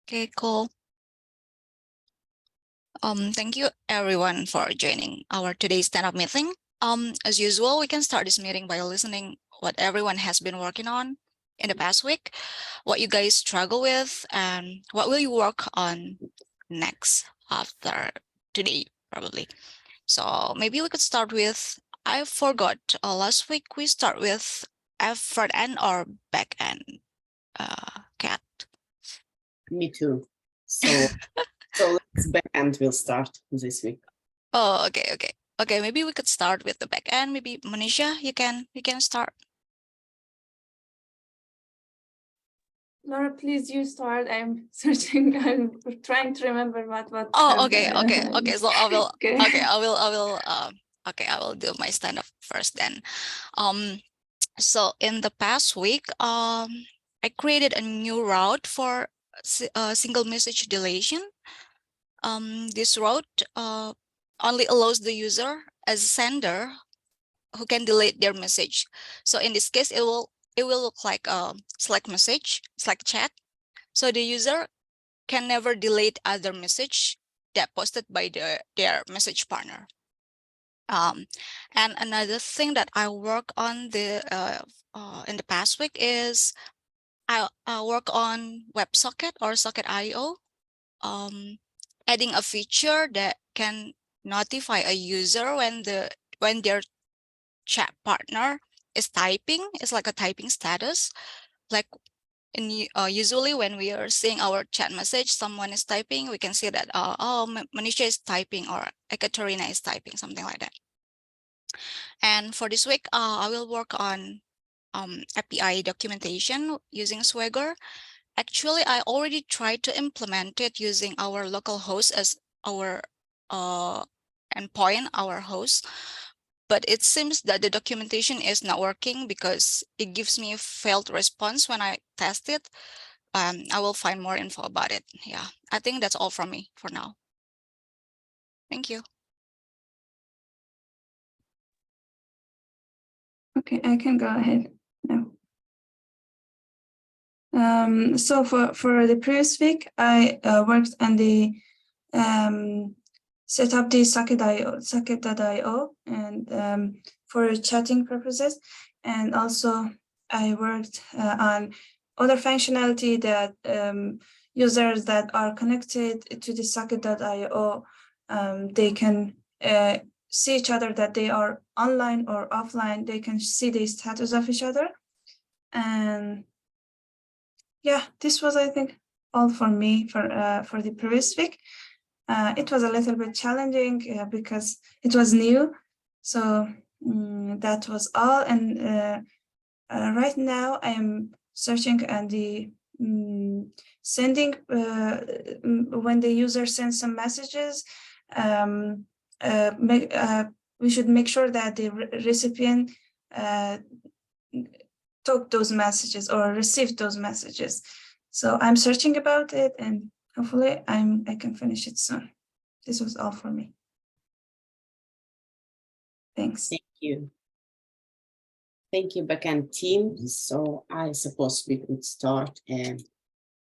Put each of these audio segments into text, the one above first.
Okay, cool. Thank you everyone for joining our today's stand-up meeting. As usual, we can start this meeting by listening what everyone has been working on in the past week, what you guys struggle with, and what will you work on next after today, probably. So maybe we could start with, I forgot, last week we start with front end or back end, Kat. Me too. So let's back end will start this week. Oh, okay. Maybe we could start with the back end. Maybe Manisha, you can start. Laura, please you start. I'm searching. I'm trying to remember what. Oh, okay. So I will. Okay. I will do my stand up first then. So in the past week, I created a new route for single message deletion. This route only allows the user as a sender who can delete their message. So in this case, it will look like a Slack message, Slack chat. So the user can never delete other message that posted by their message partner. And another thing that I work on in the past week is I work on WebSocket or Socket.io, adding a feature that can notify a user when their chat partner is typing. It's like a typing status. Like usually when we are seeing our chat message, someone is typing, we can see that, Manisha is typing or Ekaterina is typing, something like that. And for this week, I will work on API documentation using Swagger. Actually, I already tried to implement it using our local host as our endpoint, our host. But it seems that the documentation is not working because it gives me a failed response when I test it. I will find more info about it. Yeah, I think that's all from me for now. Thank you. Okay, I can go ahead now. So for the previous week, I worked on the set up the Socket.io and for chatting purposes, and also I worked on other functionality that users that are connected to the Socket.io they can see each other, that they are online or offline. They can see the status of each other. And yeah, this was, I think, all for me for the previous week. It was a little bit challenging because it was new. So that was all. And right now I am searching and the sending when the user sends some messages, we should make sure that the recipient took those messages or received those messages. So I'm searching about it, and hopefully I can finish it soon. This was all for me. Thanks. Thank you. Thank you, backend team. So I suppose we could start and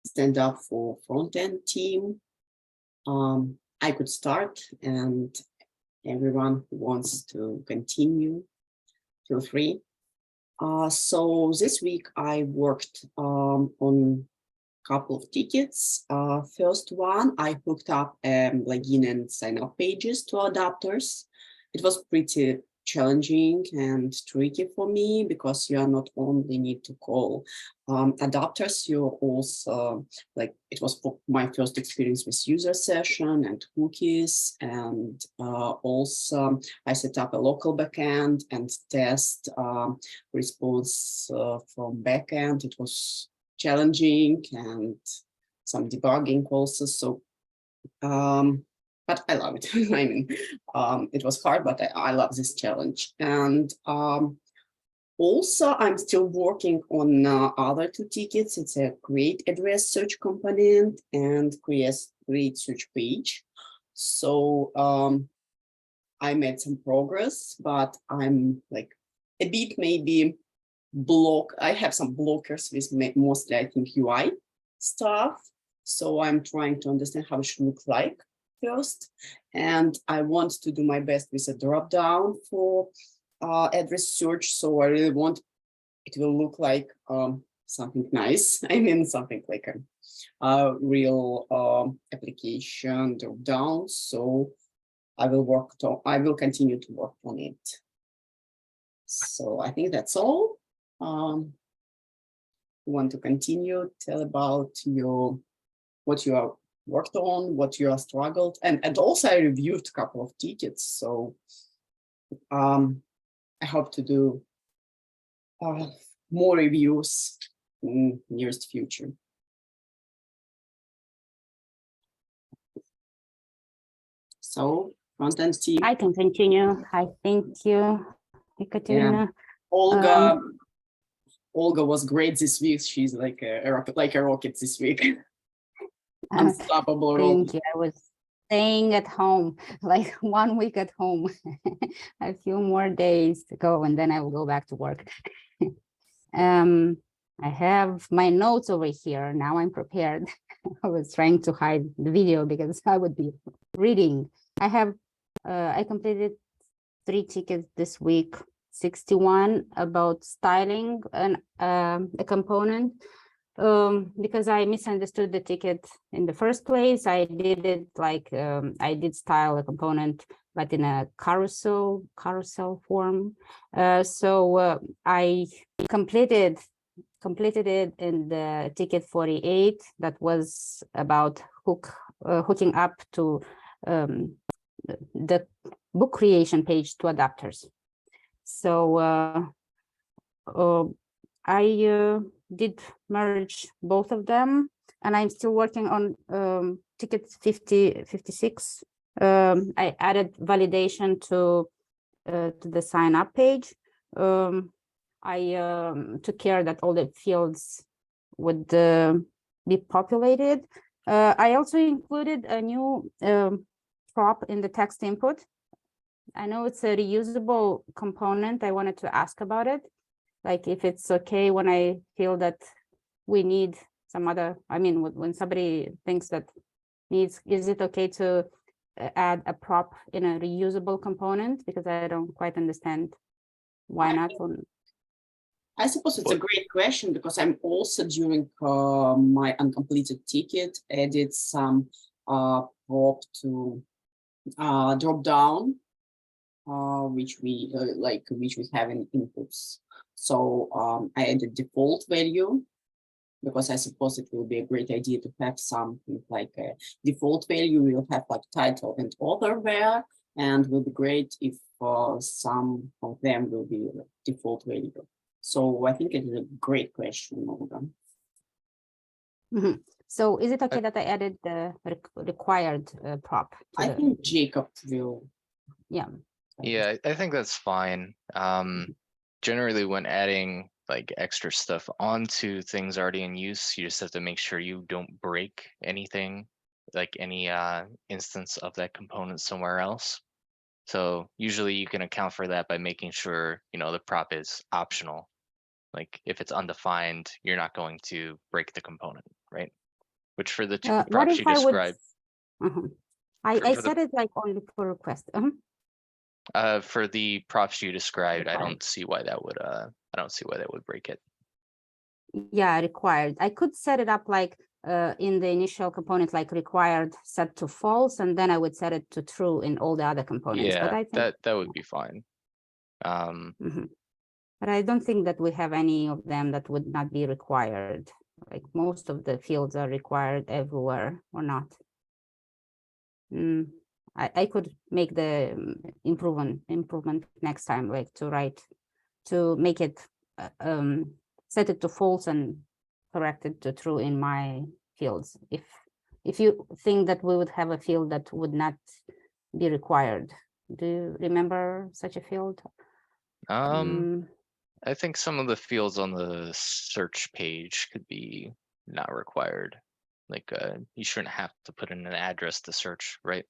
stand up for front-end team. I could start, and everyone who wants to continue, feel free. So this week I worked on a couple of tickets. First one, I hooked up login and sign up pages to adapters. It was pretty challenging and tricky for me because you are not only need to call adapters, you also, like, it was my first experience with user session and cookies, and also I set up a local backend and test response from backend. It was challenging and some debugging also. So but I love it. I mean, it was hard, but I love this challenge. And also, I'm still working on other two tickets. It's a create address search component and create search page. So I made some progress, but I'm like a bit maybe I have some blockers with mostly, I think, UI stuff. So I'm trying to understand how it should look like first. And I want to do my best with a drop down for address search. So I really want it will look like something nice. I mean, something like a real application drop down. So I will continue to work on it. So I think that's all. Want to continue? Tell about what you are worked on, what you are struggled, and also I reviewed a couple of tickets. So I hope to do more reviews in nearest future. So front-end team. I can continue. Hi, thank you, Ekaterina. Olga. Olga was great this week. She's like a rocket this week. Unstoppable rocket. Thank you. I was staying at home, like 1 week at home, a few more days to go, and then I will go back to work. I have my notes over here. Now I'm prepared. I was trying to hide the video because I would be reading. I completed 3 tickets this week, 61 about styling and a component. Because I misunderstood the ticket in the first place. I did it like I did style a component, but in a carousel form. So I completed it in the ticket 48 that was about hooking up to the book creation page to adapters. So I did merge both of them, and I'm still working on ticket 56. I added validation to the sign up page. I took care that all the fields would be populated. I also included a new prop in the text input. I know it's a reusable component. I wanted to ask about it. Like if it's okay when I feel that we need some other, I mean, when somebody thinks that needs, is it okay to add a prop in a reusable component? Because I don't quite understand why not. I suppose it's a great question because I'm also during my uncompleted ticket added some prop to drop down, which we have in inputs. So I added default value because I suppose it will be a great idea to have something like a default value. We'll have like title and author there, and will be great if some of them will be default value. So I think it's a great question, Olga. Mm-hmm. So is it okay that I added the required prop? I think Jacob will. Yeah. Yeah, I think that's fine. Generally, when adding like extra stuff onto things already in use, you just have to make sure you don't break anything, like any instance of that component somewhere else. So usually you can account for that by making sure, you know, the prop is optional. Like if it's undefined, you're not going to break the component, right? Which for the props you described. I set it like only for request. For the props you described, I don't see why that would break it. Yeah, required. I could set it up like in the initial component, like required set to false, and then I would set it to true in all the other components. Yeah, but I think that would be fine. But I don't think that we have any of them that would not be required. Like most of the fields are required everywhere or not. I could make the improvement next time, like to make it set it to false and correct it to true in my fields. If you think that we would have a field that would not be required, do you remember such a field? I think some of the fields on the search page could be not required. Like you shouldn't have to put in an address to search, right?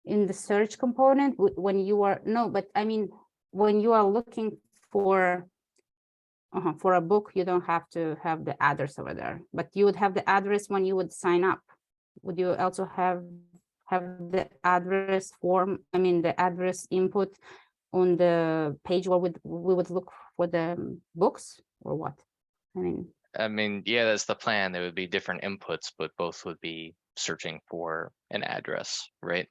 In the search component, when you are, no, but I mean, when you are looking for For a book, you don't have to have the address over there, but you would have the address when you would sign up. Would you also have the address form, I mean, the address input on the page where we would look for the books, or what? I mean, yeah, that's the plan. There would be different inputs, but both would be searching for an address, right?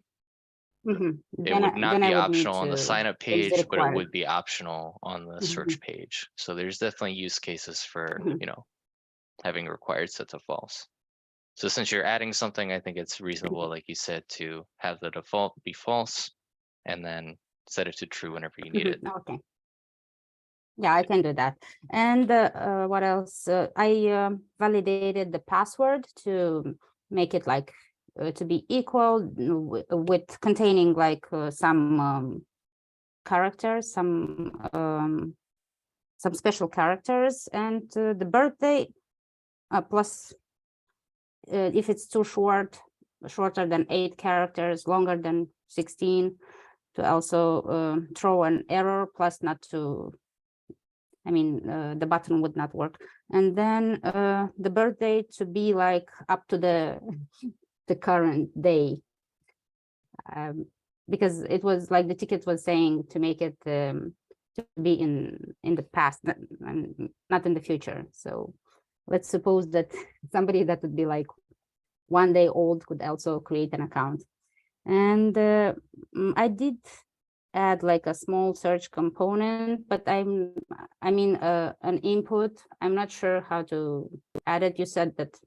It would not then I be would need optional on the to sign up change the page, but it required. would be optional on the search page. So there's definitely use cases for, you know, having required set to false. So since you're adding something, I think it's reasonable, like you said, to have the default be false and then set it to true whenever you need it. Okay. Yeah, I can do that. And what else? I validated the password to make it like to be equal with containing like some characters, some special characters, and the birthday plus if it's too shorter than 8 characters, longer than 16, to also throw an error, plus not to, I mean, the button would not work. And then the birthday to be like up to the current day, because it was like the ticket was saying to make it to be in the past, not in the future. So let's suppose that somebody that would be like 1 day old could also create an account. And I did add like a small search component, but I mean an input. I'm not sure how to add it. You said that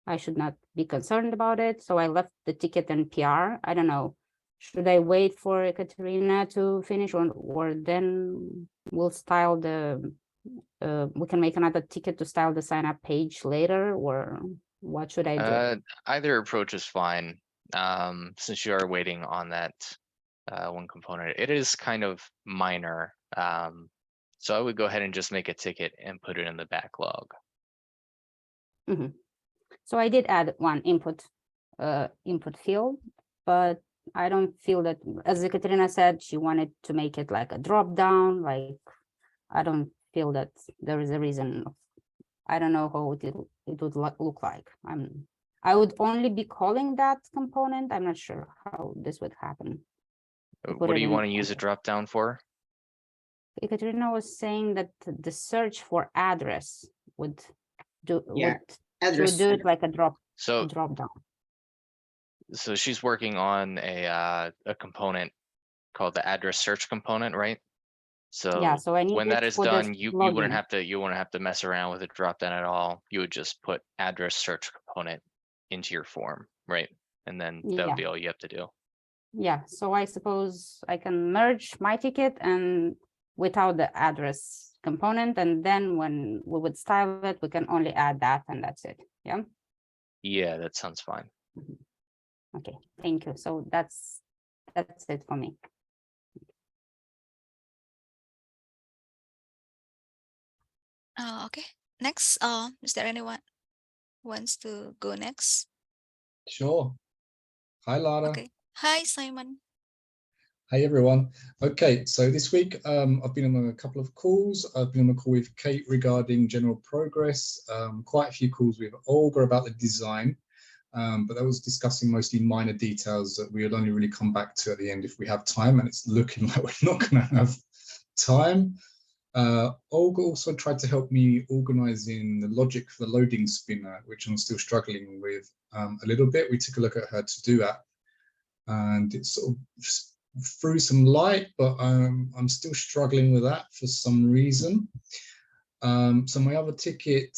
I should not be concerned about it, so I left the ticket and PR. I don't know. Should I wait for Katerina to finish, or then we'll style the we can make another ticket to style the sign up page later, or what should I do? Either approach is fine. Since you are waiting on that one component, it is kind of minor. So I would go ahead and just make a ticket and put it in the backlog. So I did add one input field, but I don't feel that, as Ekaterina said, she wanted to make it like a drop down. Like, I don't feel that there is a reason. I don't know how it would look like. I would only be calling that component. I'm not sure how this would happen. What do you want to use a drop down for? Ekaterina was saying that the search for address would do, Address. do it like a drop So down. So she's working on a component called the address search component, right? So yeah, so I need when that is done, you wouldn't login. have to mess around with a drop down at all. You would just put address search component into your form, right? And then that would be all you have to do. Yeah, so I suppose I can merge my ticket and without the address component, and then when we would style it, we can only add that, and that's it. Yeah. Yeah, that sounds fine. Okay, thank you. So that's it for me. Okay. Next, is there anyone who wants to go next? Sure. Hi, Lara. Okay. Hi, Simon. Hey, everyone. Okay, so this week I've been on a couple of calls. I've been on a call with Kate regarding general progress, quite a few calls with Olga about the design, but that was discussing mostly minor details that we'll only really come back to at the end if we have time, and it's looking like we're not going to have time. Olga also tried to help me organizing the logic for the loading spinner, which I'm still struggling with a little bit. We took a look at her to-do app, and it sort of threw some light, but I'm still struggling with that for some reason. So my other ticket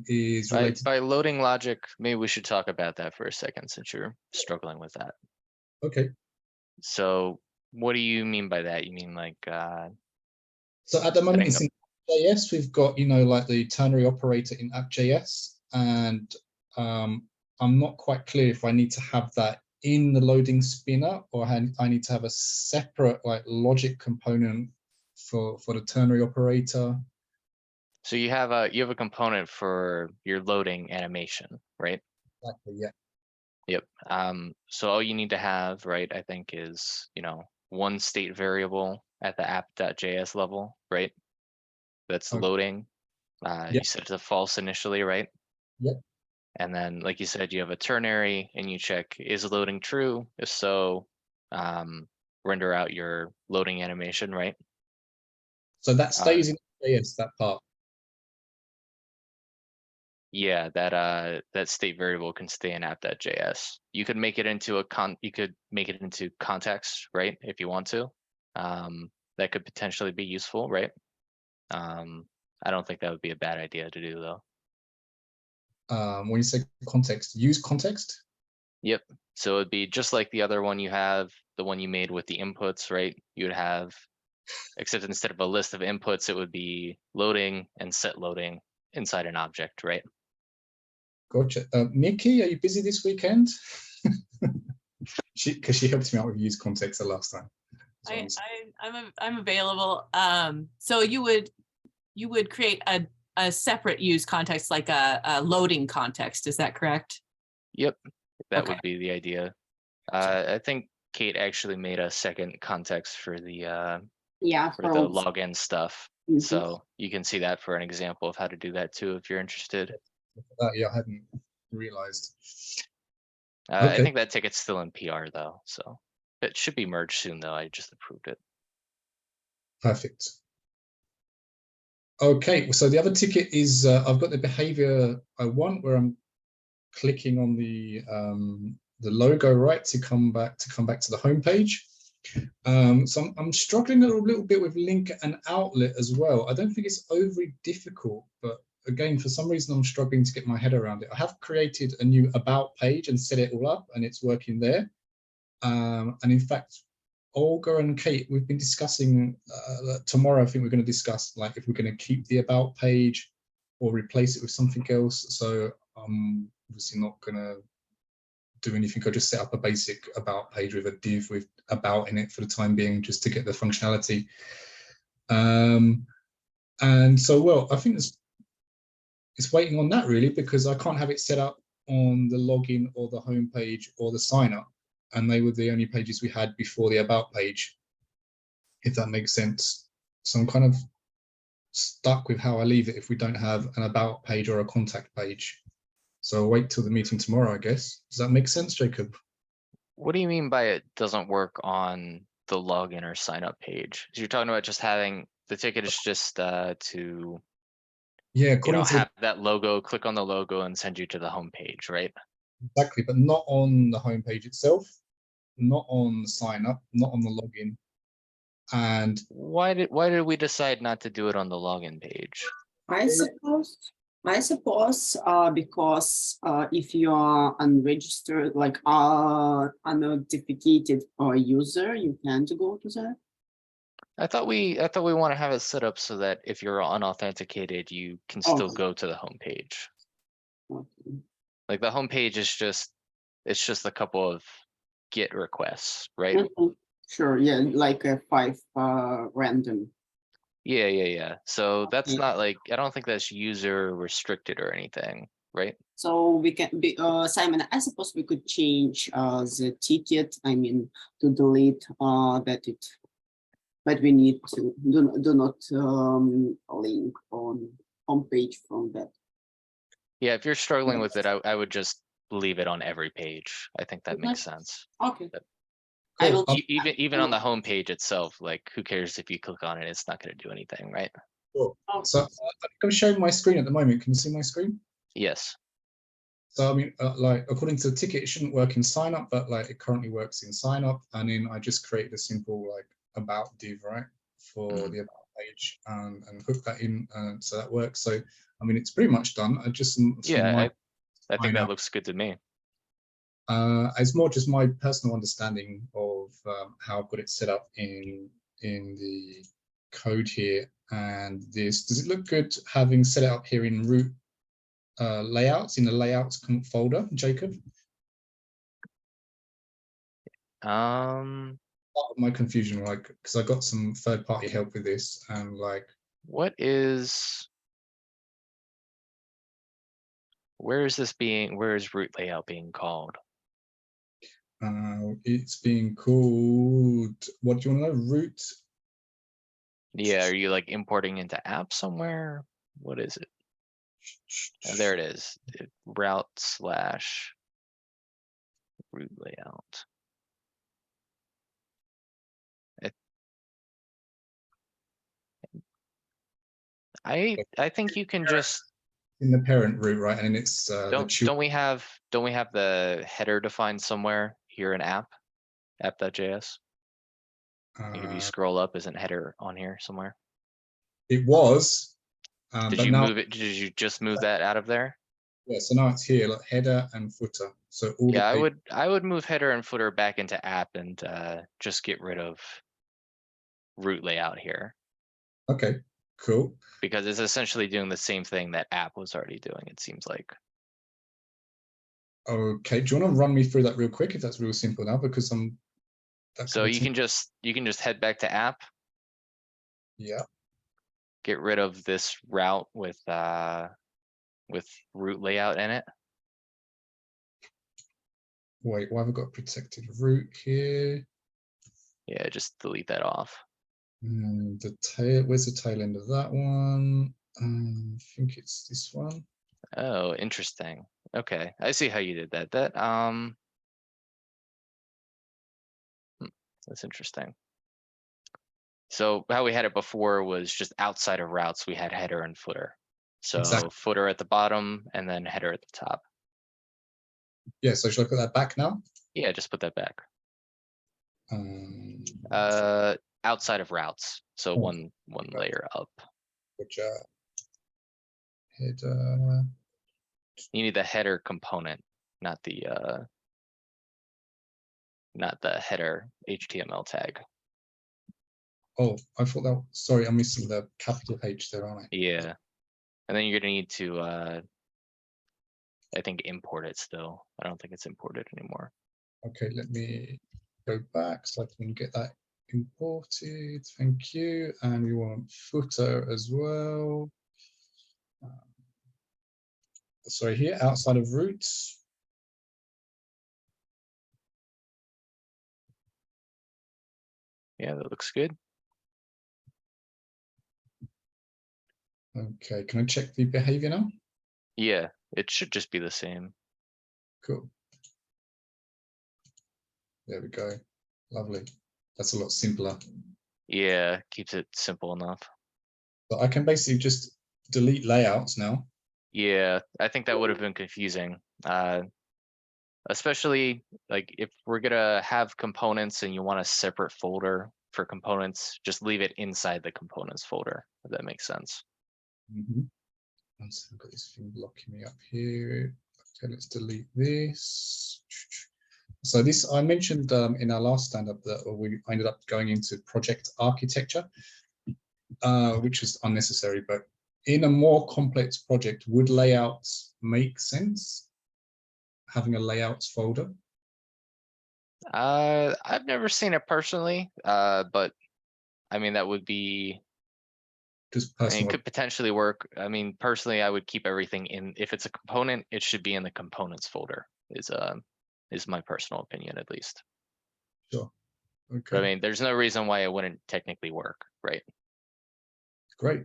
is related by loading logic. Maybe we should talk about that for a second, since you're struggling with that. Okay. So what do you mean by that? You mean like so at the moment it's in JS. We've got, you know, like the ternary operator in app.js, and I'm not quite clear if I need to have that in the loading spinner, or I need to have a separate like logic component for the ternary operator. So you have a component for your loading animation, right? Exactly, yeah. Yep. So all you need to have, right, I think is, you know, one state variable at the app.js level, right? that's Okay. loading. You Yep. set it to false initially, right? Yep. And then, like you said, you have a ternary and you check, is loading true? If so, render out your loading animation, right? So that stays in JS, that part. Yeah, that state variable can stay in app.js. You could make it into context, right? If you want to. That could potentially be useful, right? I don't think that would be a bad idea to do though. When you say context, use context. Yep. So it'd be just like the other one you have, the one you made with the inputs, right? You would have, except instead of a list of inputs, it would be loading and set loading inside an object, right? Gotcha. Nikki, are you busy this weekend? Because she helped me out with use context the last time. I'm available. So you would create a separate use context, like a loading context. Is that correct? Yep, that Okay. would be the idea. I think Kate actually made a second context for the Yeah, for the login stuff. Mhm. So you can see that for an example of how to do that too, if you're interested. Yeah, I hadn't realized. I Okay. think that ticket's still in PR though, so it should be merged soon though. I just approved it. Perfect. Okay, so the other ticket is I've got the behavior I want, where I'm clicking on the logo, right, to come back to the home page. So I'm struggling a little bit with link and outlet as well. I don't think it's overly difficult, but again, for some reason, I'm struggling to get my head around it. I have created a new about page and set it all up, and it's working there. And in fact, Olga and Kate, we've been discussing tomorrow. I think we're going to discuss like if we're going to keep the about page or replace it with something else. So I'm obviously not going to do anything. I'll just set up a basic about page with a div with about in it for the time being, just to get the functionality. And so, well, I think it's waiting on that really, because I can't have it set up on the login or the home page or the sign up. And they were the only pages we had before the about page, if that makes sense. So I'm kind of stuck with how I leave it if we don't have an about page or a contact page. So I'll wait till the meeting tomorrow, I guess. Does that make sense, Jacob? What do you mean by it doesn't work on the login or sign up page? So you're talking about just having the ticket is just to Yeah, have that logo, click on the logo and send you to the home page, right? exactly, but not on the home page itself, not on the sign up, not on the login. And Why did we decide not to do it on the login page? I suppose because if you are unregistered, like unauthenticated user, you can't go to that. I thought we want to have it set up so that if you're unauthenticated, you can still Okay. go to the home page. Okay. Like the home page is just a couple of GET requests, right? Mhm. Sure, yeah, like a 5 random. Yeah. So that's Okay. not like, I don't think that's user restricted or anything, right? So we can be Simon, I suppose we could change the ticket, I mean, to delete but we need to do not link on homepage from that. Yeah, if you're struggling with it, I would just leave it on every page. I think that Okay. makes sense. Okay. But- I will. Even on the home page itself, like who cares if you click on it? It's not going to do anything, right? cool. So I'm showing my screen at the moment. Can you see my screen? Yes. So I mean, like according to the ticket, it shouldn't work in sign up, but like it currently works in sign up. And then I just created a simple like about div, right, for the about page and hook that in, so that works. So I mean, it's pretty much done. I just Yeah, I think that looks good to me. it's more just my personal understanding of how I've got it set up in the code here. And this, does it look good having set it up here in root layouts, in the layouts folder, Jacob? Part of my confusion, like, because I got some third-party help with this, and like, where is root layout being called? it's being called, what do you want to know? Root Yeah, are you like importing into app somewhere? What is it? Oh, there it is. Route slash root layout. I think you can just, In the parent root, right? And then it's the don't we have the header defined somewhere here in app.js? Like if you scroll up, isn't header on here somewhere? it was, Did but you now, move it? Did you just move that out of there? yeah, so now it's here, like header and footer. So all Yeah, the I would move header and footer back into app and just get rid of root layout here, okay, cool. because it's essentially doing the same thing that app was already doing, it seems like. Okay, do you want to run me through that real quick if that's real simple now? Because I'm So you can just head back to app, yeah, get rid of this route with root layout in it. wait, why have I got protected root here? Yeah, just delete that off. The tail, where's the tail end of that one? I think it's this one. Oh, interesting. Okay, I see how you did that. That's interesting. So how we had it before was just outside of routes, we had header and footer. So Exactly. footer at the bottom and then header at the top. Yeah, so should I put that back now? Yeah, just put that back. Um, Outside of routes. So Oh, one okay. layer up. which header. You need the header component, not the header HTML tag. Oh, I thought that. Sorry, I'm missing the capital H there, aren't I? Yeah. And then you're gonna need to I think import it still. I don't think it's imported anymore. Okay, let me go back so I can get that imported. Thank you. And we want footer as well. Sorry, here outside of roots. Yeah, that looks good. Okay, can I check the behavior now? Yeah, it should just be the same. Cool. There we go. Lovely. That's a lot simpler. Yeah, keeps it simple enough. So I can basically just delete layouts now. Yeah, I think that would have been confusing. Especially like if we're gonna have components and you want a separate folder for components, just leave it inside the components folder, if that makes sense. Once I've got this thing blocking me up here. Okay, let's delete this. So this, I mentioned in our last stand-up that we ended up going into project architecture, which is unnecessary, but in a more complex project, would layouts make sense? Having a layouts folder? I've never seen it personally, but I mean, that would be, Just I mean, personal. it could potentially work. I mean, personally, I would keep everything in, if it's a component, it should be in the components folder, is my personal opinion at least. Sure. Okay. But I mean, there's no reason why it wouldn't technically work, right? Great.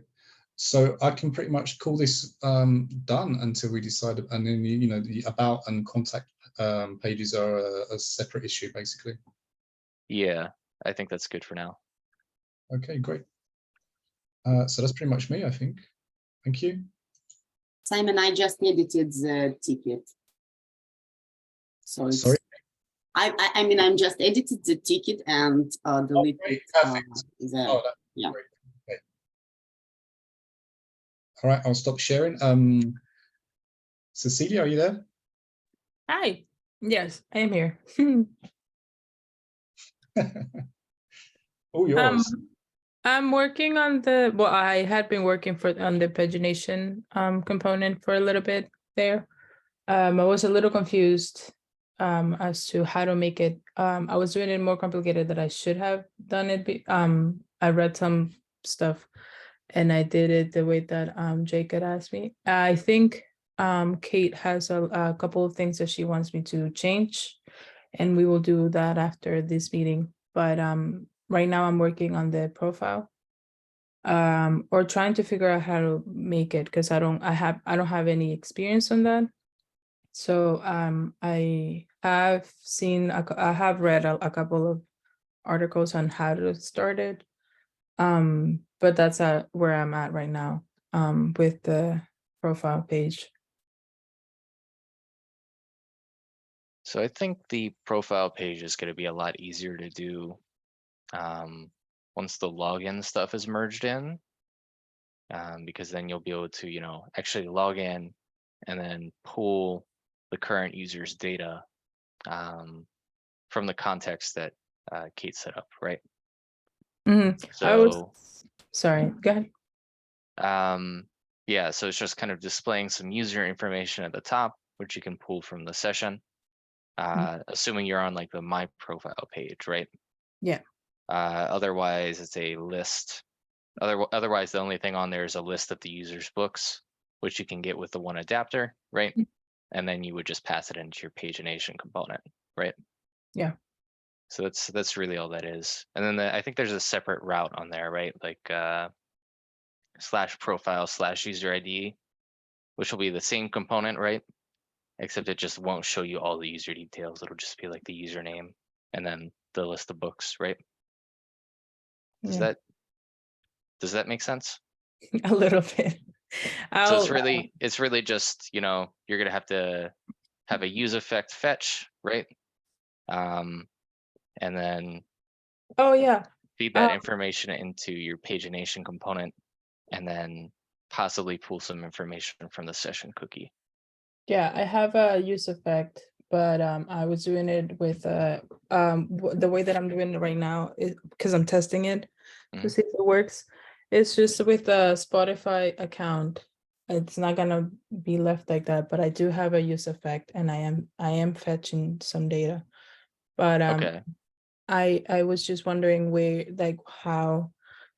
So I can pretty much call this done until we decide, and then you know the about and contact pages are a separate issue basically. Yeah, I think that's good for now. Okay, great. So that's pretty much me, I think. Thank you. Simon, I just edited the ticket. So it's, Sorry. I mean, I'm just edited the ticket and deleted great, the, yeah. Great. Okay. All right, I'll stop sharing. Cecilia, are you there? Hi. Yes, I am here. All yours. I'm working on I had been working on the pagination component for a little bit there. I was a little confused as to how to make it. I was doing it more complicated than I should have done it. I read some stuff and I did it the way that Jake had asked me. I think Kate has a couple of things that she wants me to change, and we will do that after this meeting. But right now I'm working on the profile. or trying to figure out how to make it, because I don't have any experience on that. So I have seen I have read a couple of articles on how to start it. But that's where I'm at right now with the profile page. So I think the profile page is going to be a lot easier to do once the login stuff is merged in, because then you'll be able to, you know, actually log in and then pull the current user's data from the context that Kate set up, right? So Sorry, go ahead. yeah, so it's just kind of displaying some user information at the top, which you can pull from the session. Assuming you're on like the My Profile page, right? Yeah. Otherwise, it's a list. Otherwise, the only thing on there is a list of the user's books, which you can get with the one adapter, right? And then you would just pass it into your pagination component, right? Yeah. So that's really all that is. And then I think there's a separate route on there, right? Like /profile/user ID, which will be the same component, right? Except it just won't show you all the user details. It'll just be like the username and then the list of books, right? Does Yeah. that make sense? A little bit. So it's really just, you know, you're gonna have to have a use effect fetch, right? And then Oh yeah. feed that information into your pagination component, and then possibly pull some information from the session cookie. Yeah, I have a use effect, but I was doing it with the way that I'm doing it right now is because I'm testing it to see if it works. It's just with the Spotify account. It's not gonna be left like that, but I do have a use effect, and I am fetching some data. But Okay. I was just wondering how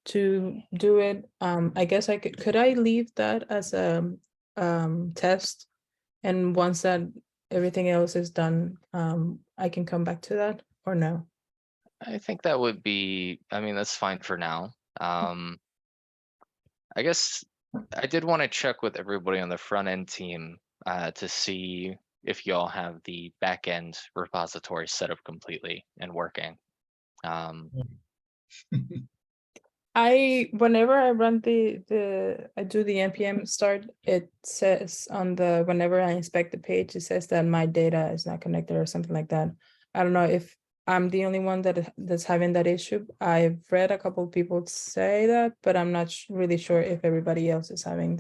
to do it. I guess could I leave that as a test? And once that everything else is done, I can come back to that, or no? I think that would be, I mean, that's fine for now. I guess I did want to check with everybody on the front end team to see if y'all have the back end repository set up completely and working. Whenever I run I do the npm start, it says on whenever I inspect the page, it says that my data is not connected or something like that. I don't know if I'm the only one that's having that issue. I've read a couple of people say that, but I'm not really sure if everybody else is having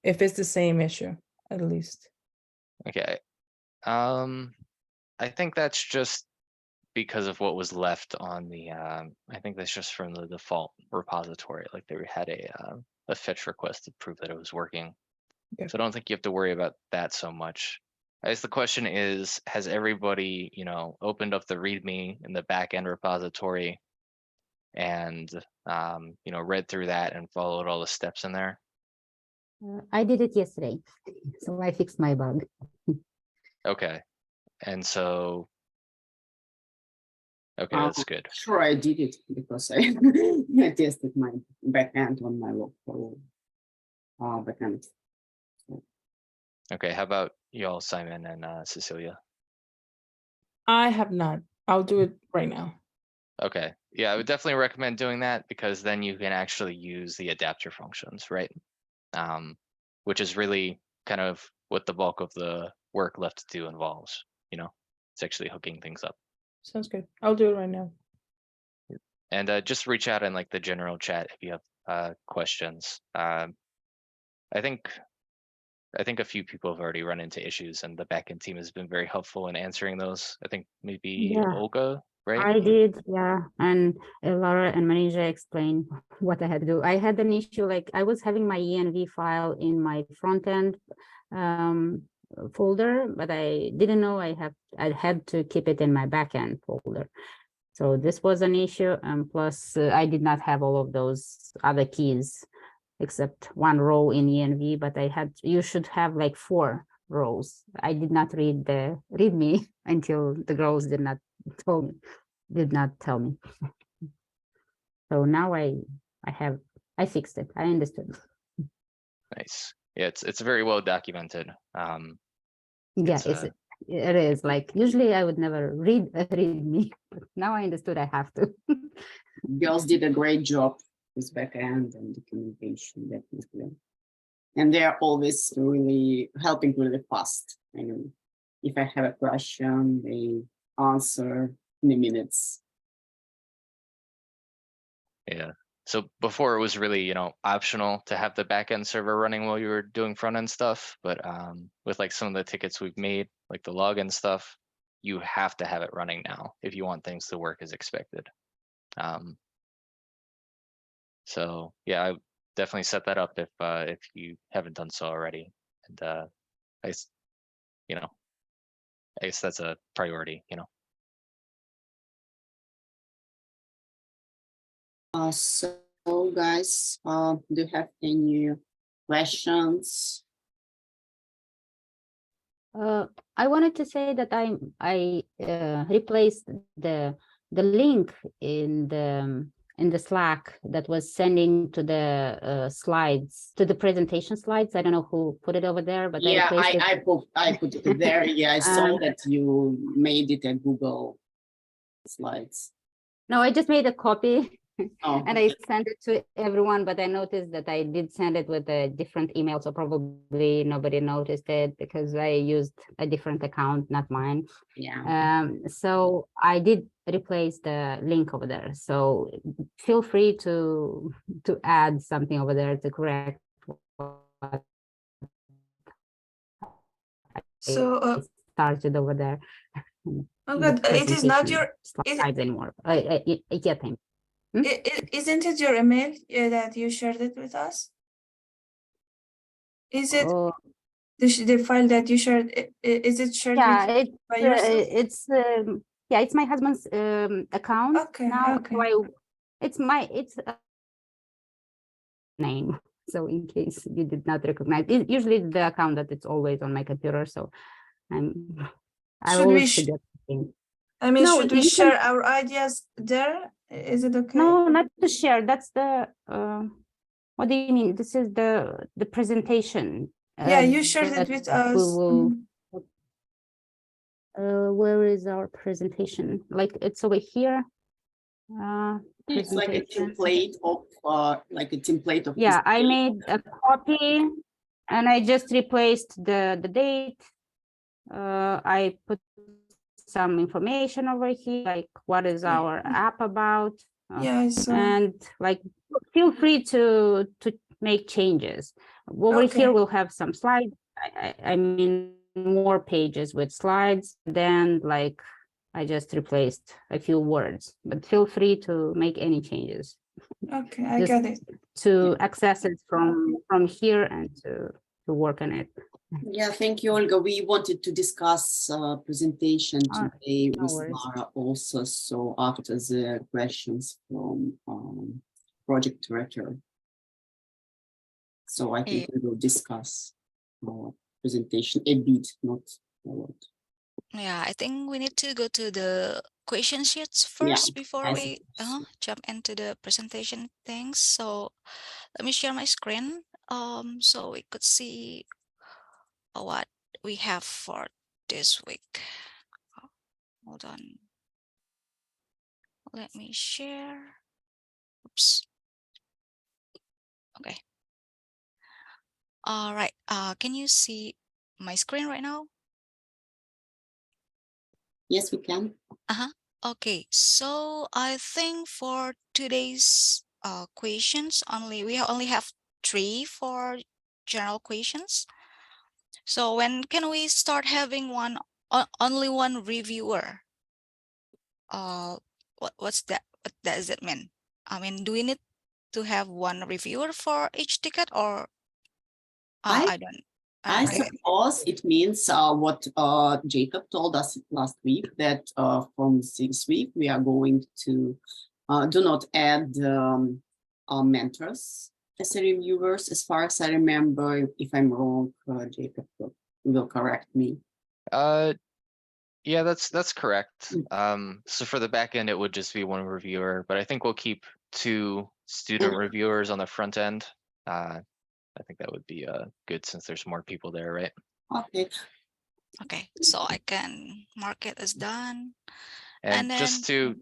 if it's the same issue, at least. Okay. I think that's just because of what was left on the, I think that's just from the default repository. Like they had a fetch request to prove that it was working. Okay. So I don't think you have to worry about that so much. I guess the question is, has everybody, you know, opened up the README in the backend repository and, you know, read through that and followed all the steps in there? I did it yesterday, so I fixed my bug. Okay. And so, okay, that's good. Sure, I did it because I tested my backend on my local backend. Okay, how about y'all, Simon and Cecilia? I have not. I'll do it right now. Okay, yeah, I would definitely recommend doing that because then you can actually use the adapter functions, right? Which is really kind of what the bulk of the work left to do involves, you know, it's actually hooking things up. Sounds good. I'll do it right now. And just reach out in like the general chat if you have questions. I think a few people have already run into issues and the backend team has been very helpful in answering those. I think maybe Yeah. Olga, right? I did, yeah. And Laura and Manija explained what I had to do. I had an issue, like I was having my env file in my front end folder, but I didn't know I had to keep it in my backend folder. So this was an issue. Plus I did not have all of those other keys except one row in env, but you should have like 4 rows. I did not read the README until the girls did not tell me. So now I have I fixed it. I understood. Nice. Yeah, it's very well documented. Yeah, It's, it is like usually I would never read me, but now I understood I have to. Girls did a great job with backend and documentation, definitely. And they are always really helping really fast. I mean, if I have a question, they answer in a minutes. Yeah. So before it was really, optional to have the backend server running while you were doing front end stuff. But with like some of the tickets we've made, like the login stuff, you have to have it running now if you want things to work as expected. So yeah, I definitely set that up if you haven't done so already. And I guess that's a priority, So guys, do you have any questions? I wanted to say that I replaced the link in the Slack that was sending to the slides, to the presentation slides. I don't know who put it over there, but Yeah, I replaced it. I put it there. Yeah, I saw Um, that you made it a Google Slides. No, I just made a copy Oh, and I sent it to everyone, but I noticed that I did send it with a different email, so probably nobody noticed it because I used a different account, not mine. yeah. So I did replace the link over there. So feel free to add something over there to correct what So, I started over there. oh The God, it is not your, presentation slides anymore. Yeah, thank you. isn't it your email that you shared it with us? Is it Oh, the file that you shared? Is it shared yeah, with by yourself? it's my husband's account Okay, now. okay. So it's name. So in case you did not recognize it, usually the account that it's always on my computer. So I Should we always forget things. I mean, No, should we you can- share our ideas there? Is it okay? No, not to share. That's the what do you mean? This is the presentation. Yeah, you shared it that with we us. will Mhm. where is our presentation? Like it's over here. It's like a Presentation. template of. Yeah, I presentation. made a copy and I just replaced the date. I put some information over here, like what is our app about? Yeah, I saw. And like feel free to make changes. Over Okay. here we'll have some slides. I mean more pages with slides. Then like I just replaced a few words, but feel free to make any changes Okay, I Just- got it. to access it from here and to work on it. Yeah, thank you, Olga. We wanted to discuss presentation today no with worries. Lara also. So after the questions from project director. So I think we will discuss presentation a bit, not a lot. Yeah, I think we need to go to the question sheets Yeah, first before I we suppose. jump into the presentation things. So let me share my screen so we could see what we have for this week. Hold on. Let me share. Oops. Okay. All right. Can you see my screen right now? Yes, we can. Okay, so I think for today's questions we only have 3 for general questions. So when can we start having only one reviewer? What's that? What does it mean? I mean, do we need to have one reviewer for each ticket, or I don't I get it. suppose it means what Jacob told us last week, that from this week we are going to do not add mentors as reviewers. As far as I remember, if I'm wrong, Jacob will correct me. Yeah, that's correct. So for the back end, it would just be one reviewer, but I think we'll keep 2 student reviewers on the front end. I think that would be good since there's more people there, right? Okay, Okay, so I can mark it as done. And And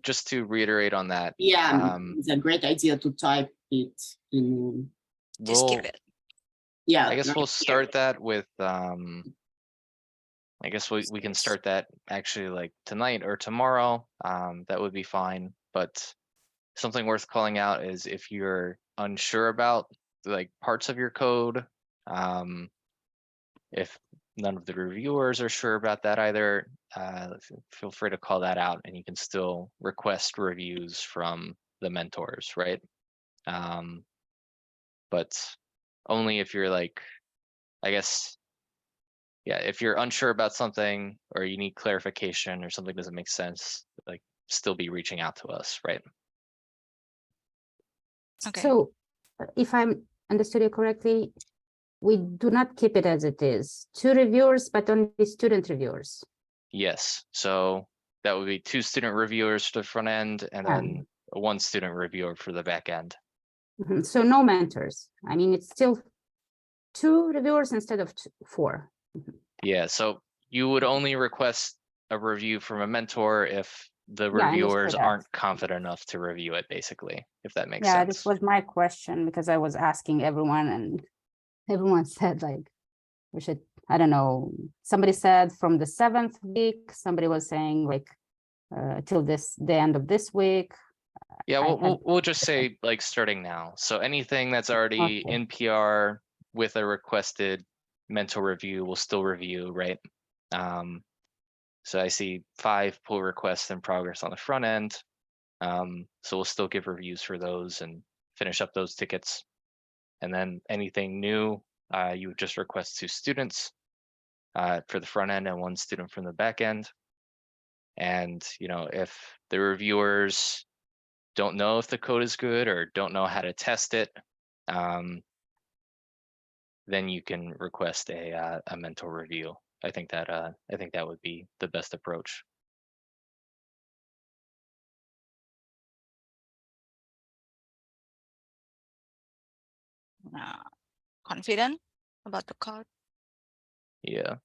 just to reiterate on that, yeah, it's a great idea to type it in, Just we'll, keep it. yeah. I guess right we'll here. start that with, I guess we can start that actually like tonight or tomorrow. That would be fine, but something worth calling out is if you're unsure about like parts of your code, if none of the reviewers are sure about that either, feel free to call that out and you can still request reviews from the mentors, right? But only if you're like, I guess, yeah, if you're unsure about something or you need clarification or something doesn't make sense, like still be reaching out to us, right? Okay. So if I'm understood you correctly, we do not keep it as it is. 2 reviewers, but only student reviewers. Yes, so that would be 2 student reviewers for the front end and then 1 student reviewer for the back end. Mhm. So no mentors. I mean, it's still 2 reviewers instead of 4. Yeah, so you would only request a review from a mentor if the Yeah, I understood reviewers that. aren't confident enough to review it, basically, if that makes Yeah, sense. this was my question because I was asking everyone and everyone said like, we should, I don't know, somebody said from the 7th week, somebody was saying like, till the end of this week. Yeah, I we'll had- just say like starting now. So anything that's already Okay. in PR with a requested mentor review, we'll still review, right? So I see 5 pull requests in progress on the front end. So we'll still give reviews for those and finish up those tickets. And then anything new, you would just request 2 students for the front end and 1 student from the back end. And you know, if the reviewers don't know if the code is good or don't know how to test it, then you can request a mentor review. I think that would be the best approach. Confident about the code. Yeah,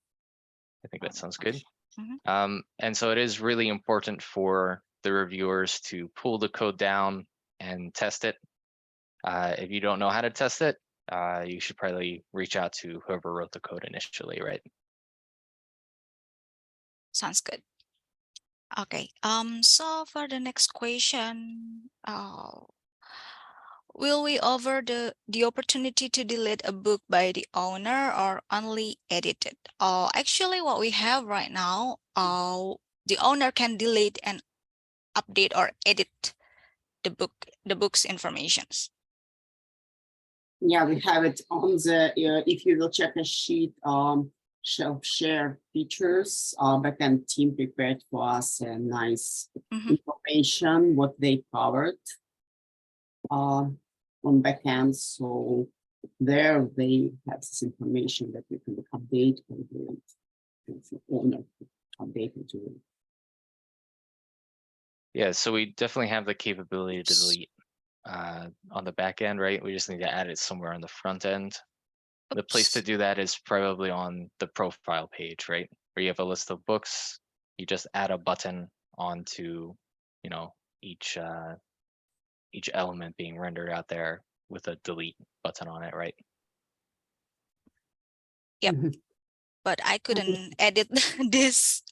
I think that sounds good. Mhm. And so it is really important for the reviewers to pull the code down and test it. If you don't know how to test it, you should probably reach out to whoever wrote the code initially, right? Sounds good. Okay. So for the next question, will we offer the opportunity to delete a book by the owner or only edit it? Actually, what we have right now, the owner can delete and update or edit the book's informations. Yeah, we have it on the, if you will check a sheet, share features, backend team prepared for us a nice Mhm. information, what they covered on backend. So there they have this information that we can update and owner update and do it. Yeah, so we definitely have the capability to delete on the back end, right? We just need to add it somewhere on the front end. The place to Oops. do that is probably on the profile page, right? Where you have a list of books, you just add a button onto, you know, each element being rendered out there with a delete button on it, right? Yep. Mhm. But I couldn't edit this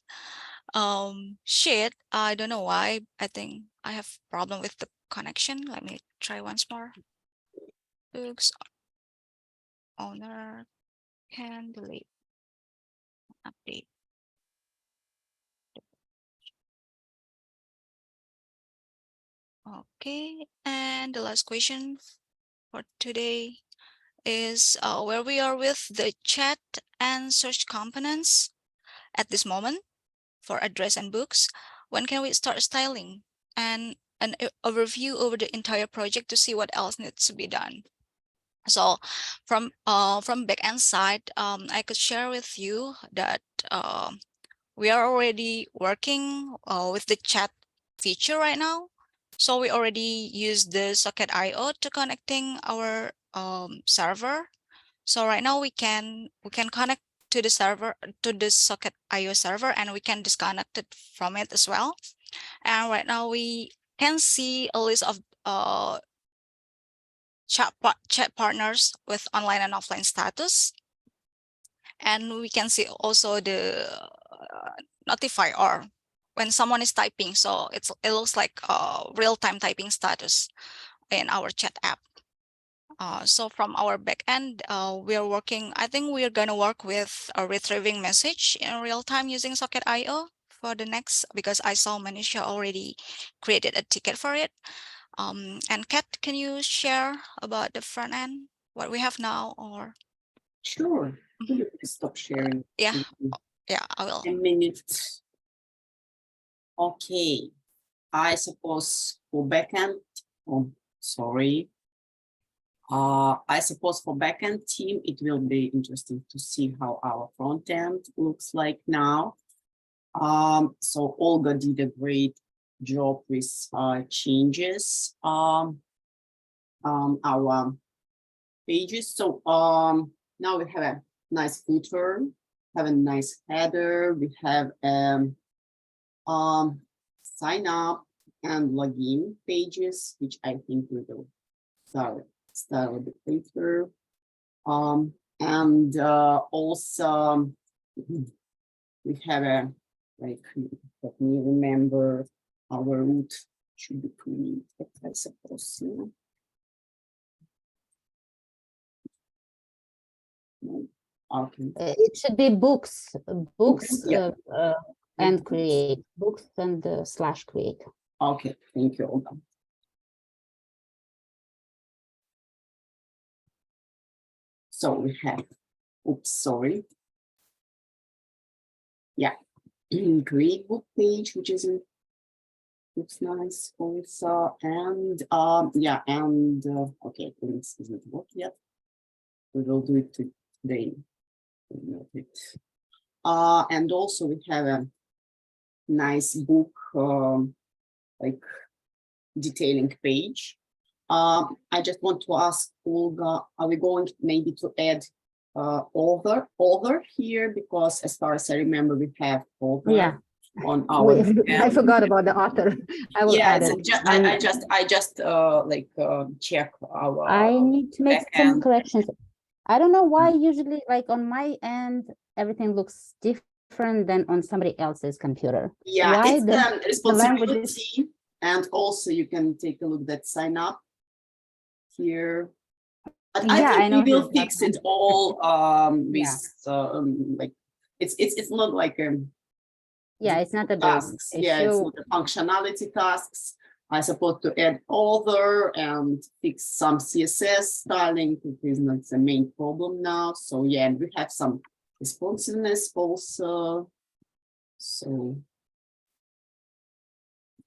sheet. I don't know why. I think I have problem with the connection. Let me try once more. Books owner can delete update. Okay, and the last question for today is where we are with the chat and search components at this moment for address and books. When can we start styling and an overview over the entire project to see what else needs to be done? So from backend side, I could share with you that we are already working with the chat feature right now. So we already used the Socket IO to connecting our server. So right now we can connect to the server, to the Socket IO server, and we can disconnect it from it as well. And right now we can see a list of chat partners with online and offline status. And we can see also the notify or when someone is typing. So it looks like real-time typing status in our chat app. So from our backend, we are working, I think we are going to work with a retrieving message in real time using Socket IO for the next, because I saw Manisha already created a ticket for it. And Kat, can you share about the front end, what we have now, or? Sure. Could you please stop sharing? Yeah, Give me yeah, I will. a minute. Okay, I suppose for backend, oh, sorry. I suppose for backend team, it will be interesting to see how our front end looks like now. So Olga did a great job with changes our pages. So now we have a nice footer, have a nice header. We have sign up and login pages, which I think we will start a bit later. And also we have a, like, let me remember, our root should be created, I suppose. No? Okay. It should be books, yeah. and create, books and slash create. Okay, thank you, Olga. So we have, oops, sorry. Yeah, create book page, which is looks nice also, and yeah, and okay, links isn't work yet. We will do it today. And also we have a nice book like detailing page. I just want to ask Olga, are we going maybe to add author here? Because as far as I remember, we have author. Yeah. On our I forgot about the author. I will add it. I just like check our I need to make some backend. corrections. I don't know why usually, like on my end, everything looks different than on somebody else's computer. Yeah, Why it's the responsibility, languages? and also you can take a look at sign up here. But Yeah, I think I know we will his fix it all with like it's not like Yeah, it's not a big tasks. Yeah, it's issue. not the functionality tasks. I suppose to add author and fix some CSS styling. It is not the main problem now. So yeah, and we have some responsiveness also. So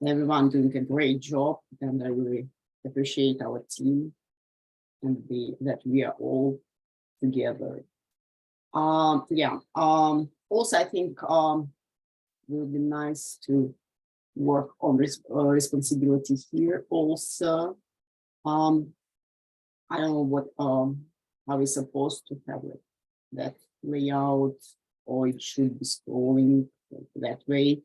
everyone doing a great job, and I really appreciate our team and that we are all together. Yeah. Also, I think it would be nice to work on responsibility here also. I don't know what how we're supposed to have like that layout, or it should be scrolling that way.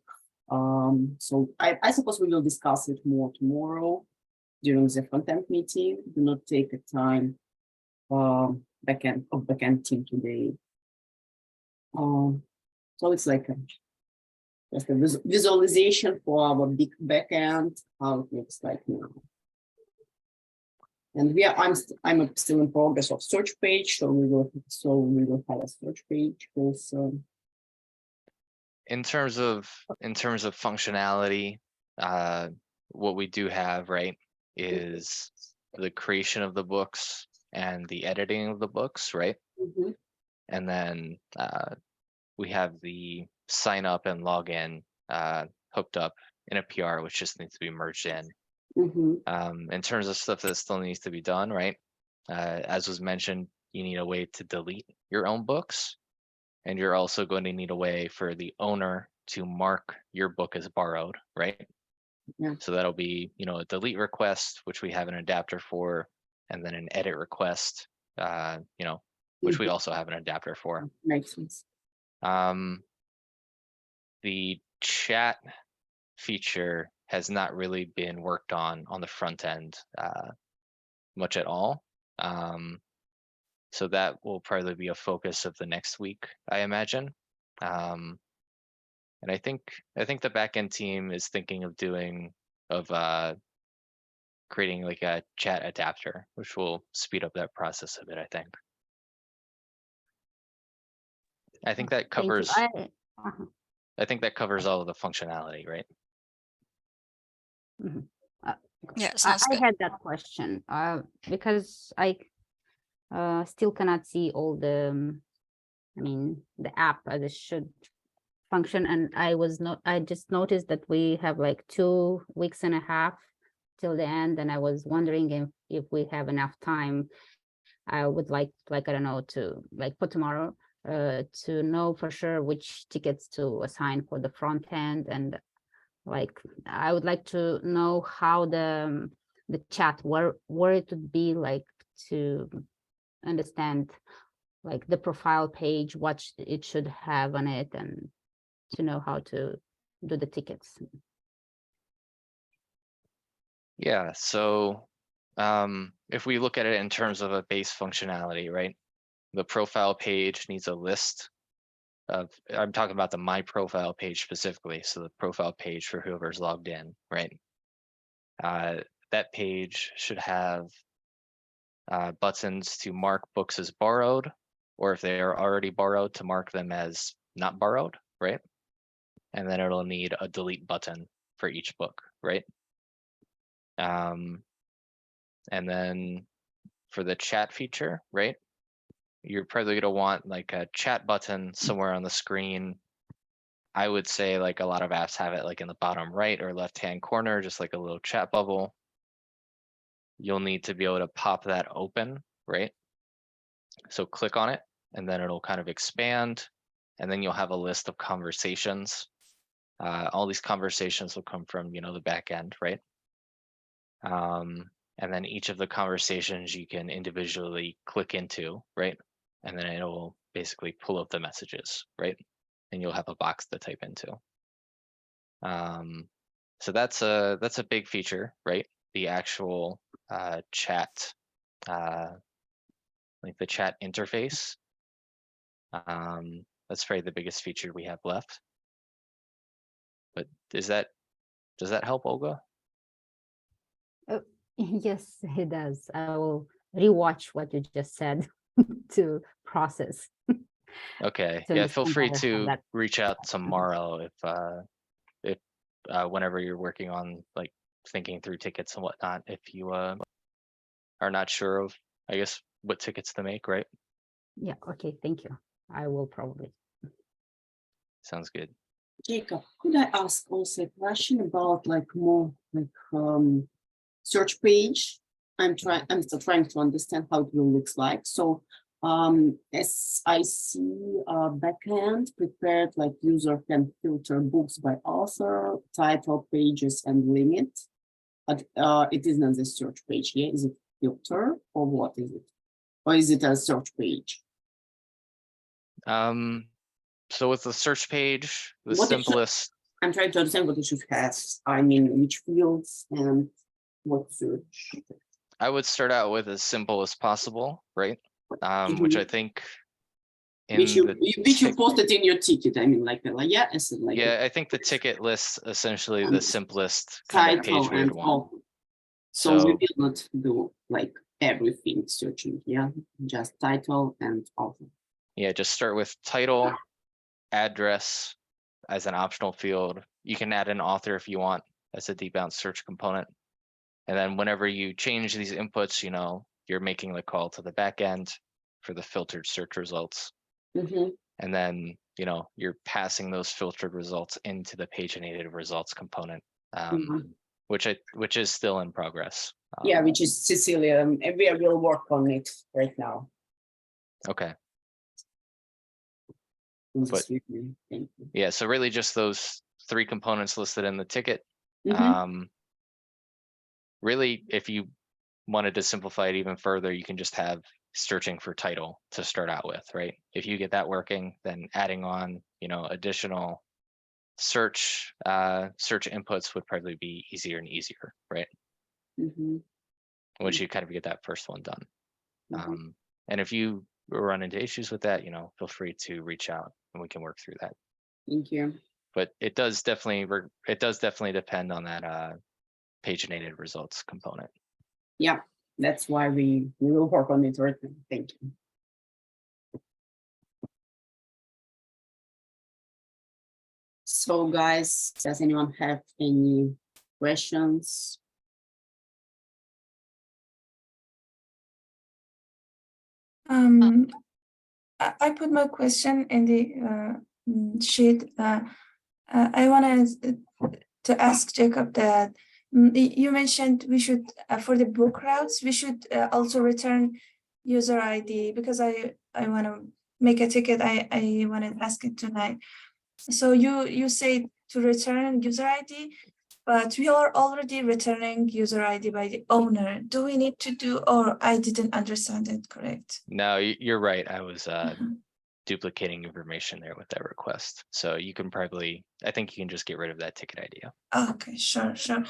So I suppose we will discuss it more tomorrow during the content meeting. Do not take a time backend team today. So it's like just a visualization for our big backend, how it looks like now. And I'm still in progress of search page, so we will have a search page also. In terms of functionality, what we do have, right, is the creation of the books and the editing of the books, right? Mhm. And then we have the sign up and login hooked up in a PR, which just needs to be merged in. Mhm. In terms of stuff that still needs to be done, right? As was mentioned, you need a way to delete your own books, and you're also going to need a way for the owner to mark your book as borrowed, right? Yeah. So that'll be, you know, a delete request, which we have an adapter for, and then an edit request, you know, which we also have an adapter for. Makes sense. The chat feature has not really been worked on the front end much at all. So that will probably be a focus of the next week, I imagine. And I think the backend team is thinking of creating like a chat adapter, which will speed up that process a bit, I think. I think that Thank you. covers Uh-huh. I think that covers all of the functionality, right? Yeah, I, sounds I good. had that question because I still cannot see all the, I mean, the app as it should function. And I just noticed that we have like 2 weeks and a half till the end. And I was wondering if we have enough time. I would like, I don't know, to like for tomorrow, to know for sure which tickets to assign for the front end. And like, I would like to know how the chat, where it would be like to understand like the profile page, what it should have on it, and to know how to do the tickets. Yeah, so if we look at it in terms of a base functionality, right? The profile page needs a list of, I'm talking about the My Profile page specifically, so the profile page for whoever's logged in, right? That page should have buttons to mark books as borrowed, or if they are already borrowed, to mark them as not borrowed, right? And then it'll need a delete button for each book, right? And then for the chat feature, right? You're probably gonna want like a chat button somewhere on the screen. I would say like a lot of apps have it like in the bottom right or left-hand corner, just like a little chat bubble. You'll need to be able to pop that open, right? So click on it and then it'll kind of expand, and then you'll have a list of conversations. All these conversations will come from, you know, the back end, right? And then each of the conversations you can individually click into, right? And then it'll basically pull up the messages, right? And you'll have a box to type into. So that's a big feature, right? The actual chat, like the chat interface. That's probably the biggest feature we have left. But does that help, Olga? Yes, it does. I will rewatch what you just said to process. Okay, to yeah, feel understand free better how to that- reach out tomorrow if whenever you're working on like thinking through tickets and whatnot, if you are not sure of, I guess, what tickets to make, right? Yeah, okay, thank you. I will probably. Sounds good. Jacob, could I ask also a question about like more like search page? I'm still trying to understand how it will look like. So as I see backend prepared, like user can filter books by author, title, pages, and limit. But it is not the search page. Yeah, is it filter or what is it? Or is it a search page? So with the search page, the What it should- simplest, I'm trying to understand what it should have. I mean, which fields and what search. I would start out with as simple as possible, right? Which I think in Which you tick- posted in your ticket. I mean, like yeah, as in like yeah, I think the ticket lists essentially the And simplest kind of title page we and would want. all. So we So will not do like everything searching. Yeah, just title and author. yeah, just start with title, address as an optional field. You can add an author if you want as a debound search component. And then whenever you change these inputs, you know, you're making the call to the back end for the filtered search results. Mhm. And then, you know, you're passing those filtered results into the paginated results component, Mhm. which is still in progress. Yeah, which is Cecilia. And we will work on it right now. Okay. in But- this review. Thank you. Yeah, so really just those 3 components listed in the ticket. Mhm. Really, if you wanted to simplify it even further, you can just have searching for title to start out with, right? If you get that working, then adding on, additional search inputs would probably be easier and easier, right? Mhm. Once you kind of get that first one done. Mhm. And if you run into issues with that, feel free to reach out and we can work through that. Thank you. But it does definitely depend on that paginated results component. Yeah, that's why we will work on it right now. Thank you. So guys, does anyone have any questions? I put my question in the sheet. I want to ask Jacob that you mentioned we should, for the book routes, we should also return user ID, because I want to make a ticket. I want to ask it tonight. So you say to return user ID, but we are already returning user ID by the owner. Do we need to do, or I didn't understand it correct? No, you're right. I was Mhm. duplicating information there with that request. So you can probably, I think you can just get rid of that ticket idea. Okay, sure. So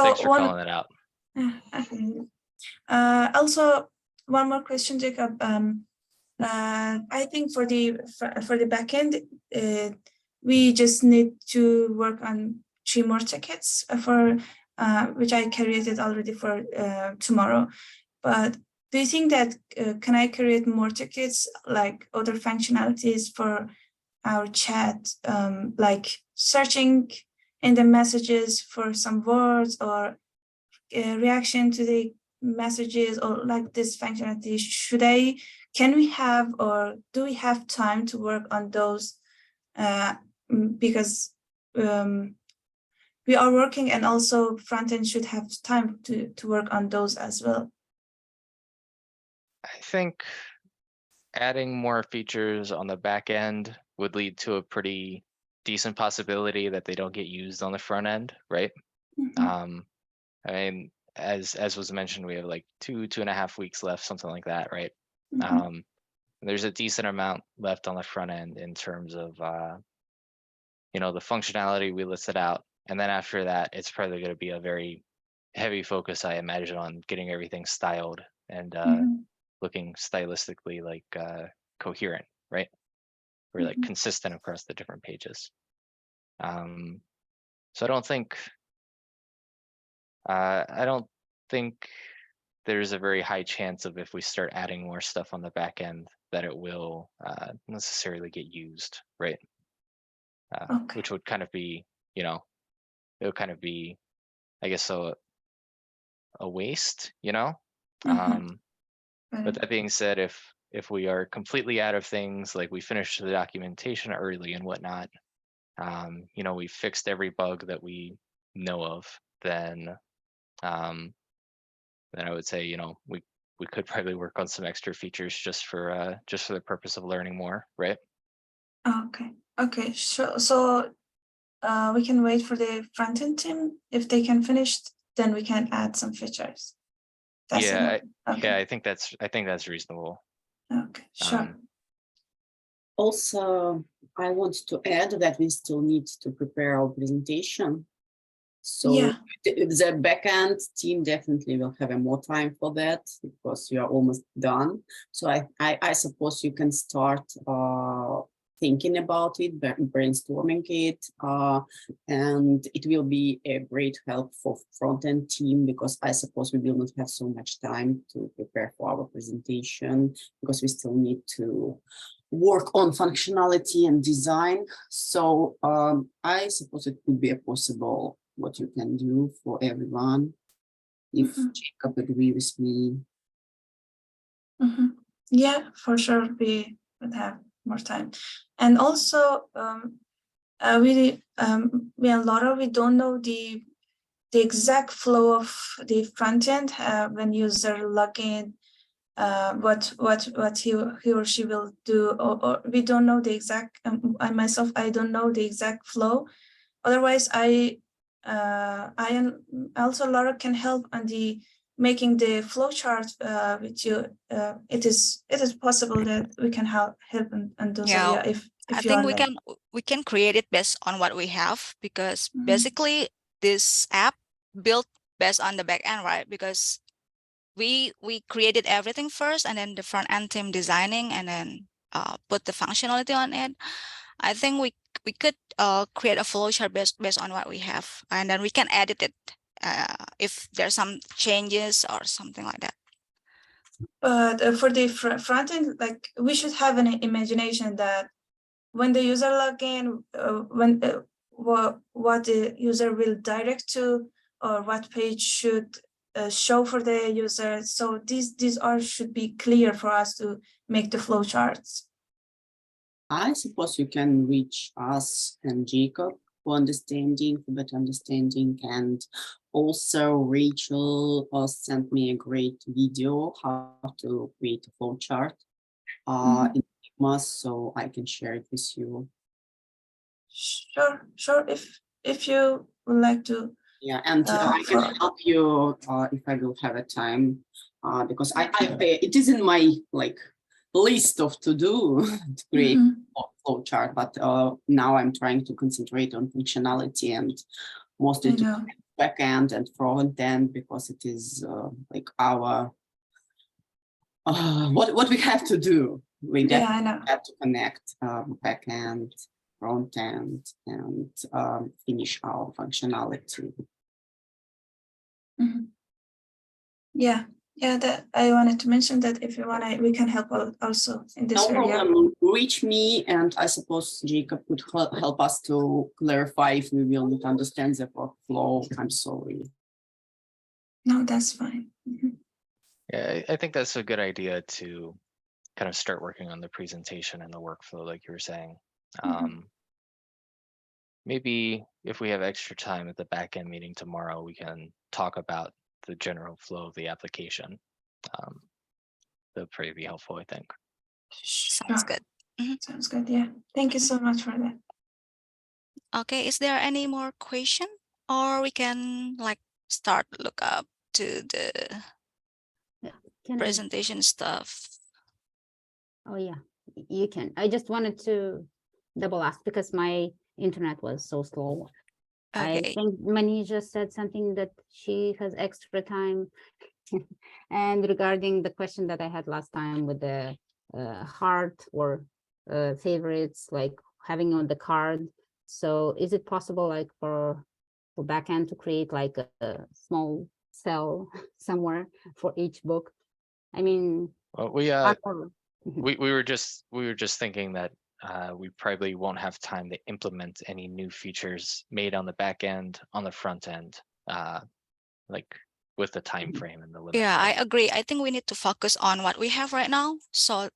Thanks for calling that out. Also, one more question, Jacob. I think for the backend, we just need to work on 3 more tickets for which I created already for tomorrow. But do you think that can I create more tickets, like other functionalities for our chat, like searching in the messages for some words, or reaction to the messages, or like this functionality? Can we have, or do we have time to work on those? Because we are working, and also front end should have time to work on those as well. I think adding more features on the back end would lead to a pretty decent possibility that they don't get used on the front end, right? Mhm. I mean, as was mentioned, we have like 2.5 weeks left, something like that, right? Mhm. There's a decent amount left on the front end in terms of the functionality we listed out, and then after that, it's probably going to be a very heavy focus, I imagine, on getting everything styled and Mhm. looking stylistically like coherent, right? Or like Mhm. consistent across the different pages. So I don't think there's a very high chance of, if we start adding more stuff on the back end, that it will necessarily get used, right? Okay. Which would kind of be, it would kind of be, I guess, a waste, Mhm. But that being said, if we are completely out of things, like we finished the documentation early and whatnot, we fixed every bug that we know of, then I would say, we could probably work on some extra features just for the purpose of learning more, right? Okay, sure. So we can wait for the front-end team. If they can finish, then we can add some features. That's it. Yeah, Okay. I think that's reasonable. Okay, sure. Also, I want to add that we still need to prepare our presentation. So Yeah. the backend team definitely will have more time for that, because you are almost done. So I suppose you can start thinking about it, brainstorming it, and it will be a great help for front-end team, because I suppose we will not have so much time to prepare for our presentation, because we still need to work on functionality and design. So I suppose it could be a possible what you can do for everyone, if Jacob agree with me. Yeah, for sure, we would have more time. And also, we and Laura, we don't know the exact flow of the front end when user log in, what he or she will do, or we don't know the exact. I myself, I don't know the exact flow. Otherwise, I I and also Laura can help on the making the flowchart with you. It is possible that we can help in those Yeah, area if I you think are like. we can create it based on what we have, because Mhm. basically this app built based on the back end, right? Because we created everything first, and then the front end team designing, and then put the functionality on it. I think we could create a flowchart based on what we have, and then we can edit it if there's some changes or something like that. But for the front end, like we should have an imagination that when the user log in, what the user will direct to, or what page should show for the user. So these all should be clear for us to make the flow charts. I suppose you can reach us and Jacob for better understanding, and also Rachel sent me a great video how to create a flow chart in Figma, so I can share it with you. Sure. If you would like to. Yeah, and I can help you if I will have a time, because it is in my list of to do to create a flow chart, but now I'm trying to concentrate on functionality and mostly to back end and front end, because it is our what we have to do. We have to connect back end, front end, and finish our functionality. Yeah, that I wanted to mention that if you want, we can help out also in this area. No problem. Reach me, and I suppose Jacob could help us to clarify if we will not understand the workflow. I'm sorry. No, that's fine. Yeah, I think that's a good idea to kind of start working on the presentation and the workflow, like you were saying. Maybe if we have extra time at the back end meeting tomorrow, we can talk about the general flow of the application. That'll probably be helpful, I think. Sounds good. Sounds good. Yeah. Thank you so much for that. Okay, is there any more question, or we can start look up to the presentation stuff? Oh yeah, you can. I just wanted to double ask because my internet was so slow. Okay. I think Mani just said something that she has extra time. And regarding the question that I had last time with the heart or favorites, like having on the card. So is it possible for backend to create like a small cell somewhere for each book? I mean, well, we were just thinking that we probably won't have time to implement any new features made on the back end on the front end, with the time frame and the limit. Yeah, I agree. I think we need to focus on what we have right now. So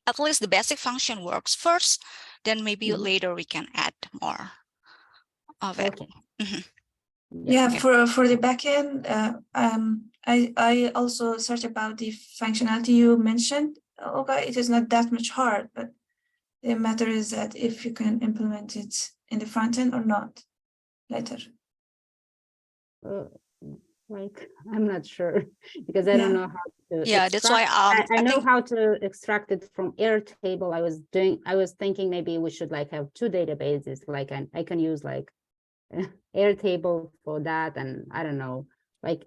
at least the basic function works first, then maybe later we can add more of it. Okay. Yeah, for the backend, I also searched about the functionality you mentioned. Okay, it is not that much hard, but the matter is that if you can implement it in the front end or not later. I'm not sure because I don't know how to. Yeah, that's why I know how to extract it from Airtable. I was thinking maybe we should have two databases. I can use Airtable for that, and I don't know.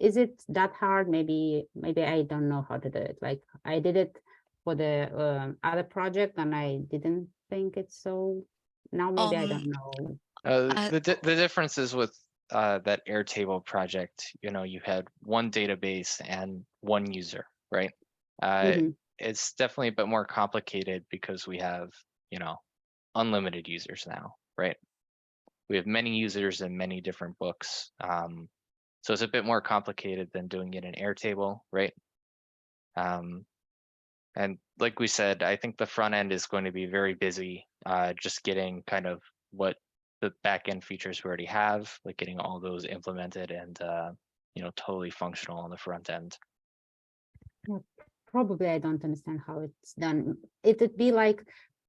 Is it that hard? Maybe I don't know how to do it. I did it for the other project, and I didn't think it's so. Now maybe I don't know. The difference is with that Airtable project, you had one database and one user, right? It's definitely a bit more complicated because we have, unlimited users now, right? We have many users in many different books. So it's a bit more complicated than doing it in Airtable, right? And like we said, I think the front end is going to be very busy just getting kind of what the backend features we already have, getting all those implemented and totally functional on the front end. Probably I don't understand how it's done. It would be like